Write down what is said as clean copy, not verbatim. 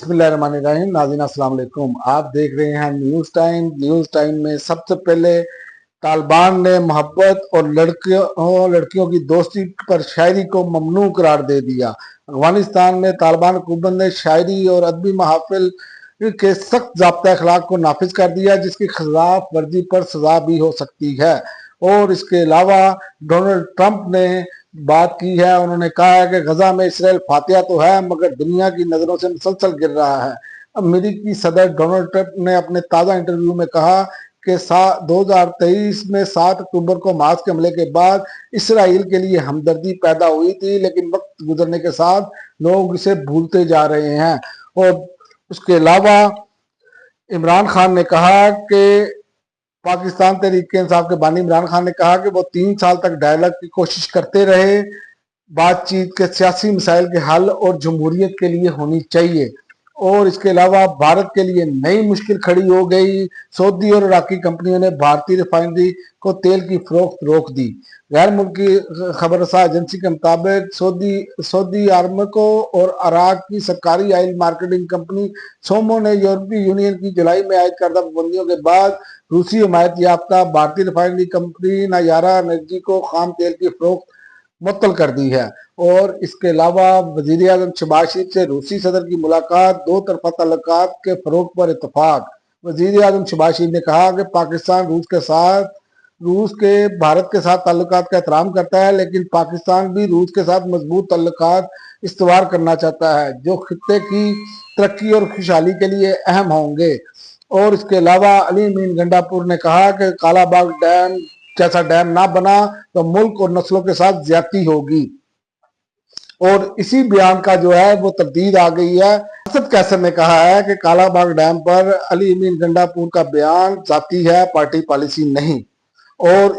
बिस्मिल्लाहिर्रहमानिर्रहीम। नाज़रीन अस्सलाम वालेकुम। आप देख रहे हैं न्यूज़ टाइम में सबसे पहले तालिबान ने मोहब्बत और लड़कियों की दोस्ती पर शायरी को ममनू करार दे दिया। अफगानिस्तान में तालिबान हुकूमत ने शायरी और अदबी महफिल के सख्त ज़ाब्ता अखलाक को नाफिज कर दिया, जिसकी खिलाफ वर्जी पर सजा भी हो सकती है। और इसके अलावा डोनाल्ड ट्रंप ने बात की है। उन्होंने कहा है कि गजा में इसराइल फातिहा तो है, मगर दुनिया की नजरों से मुसलसल गिर रहा है। अमेरिकी सदर डोनाल्ड ट्रंप ने अपने ताज़ा इंटरव्यू में कहा कि 2023 में 7 अक्टूबर को हमास के हमले के बाद इसराइल के लिए हमदर्दी पैदा हुई थी, लेकिन वक्त गुजरने के साथ लोग इसे भूलते जा रहे हैं। और उसके अलावा इमरान खान ने कहा कि पाकिस्तान तहरीक इंसाफ के बानी इमरान खान ने कहा कि वो 3 साल तक डायलॉग की कोशिश करते रहे। बातचीत के सियासी मसाइल के हल और जमहूरियत के लिए होनी चाहिए। और इसके अलावा भारत के लिए नई मुश्किल खड़ी हो गई। सऊदी और इराकी कंपनियों ने भारतीय रिफाइनरी को तेल की फरोख्त रोक दी। गैर मुल्की खबरसा एजेंसी के मुताबिक सऊदी आर्मको और इराक की सरकारी ऑयल मार्केटिंग कंपनी सोमो ने यूरोपीय यूनियन की जुलाई में आयद करदा पाबंदियों के बाद रूसी हिमायत याफ्ता भारतीय रिफाइनरी कंपनी नायारा एनर्जी को खाम तेल की फरोख्त मुअत्तल कर दी है। और इसके अलावा वजीर आजम शहबाज शरीफ से रूसी सदर की मुलाकात, दो तरफा ताल्लुकात के फरोग पर इतफाक। वजीर आजम शहबाज शरीफ ने कहा कि पाकिस्तान रूस के भारत के साथ ताल्लुकात का एहतराम करता है, लेकिन पाकिस्तान भी रूस के साथ मजबूत ताल्लुकात इस्तवार करना चाहता है, जो खित्ते की तरक्की और खुशहाली के लिए अहम होंगे। और इसके अलावा अली अमीन गंडापुर ने कहा कि कालाबाग डैम जैसा डैम ना बना तो मुल्क और नस्लों के साथ ज्यादती होगी। और इसी बयान का जो है वो तरदीद आ गई है। असद कैसर ने कहा है कि कालाबाग डैम पर अली अमीन गंडापुर का बयान जाती है, पार्टी पॉलिसी नहीं। और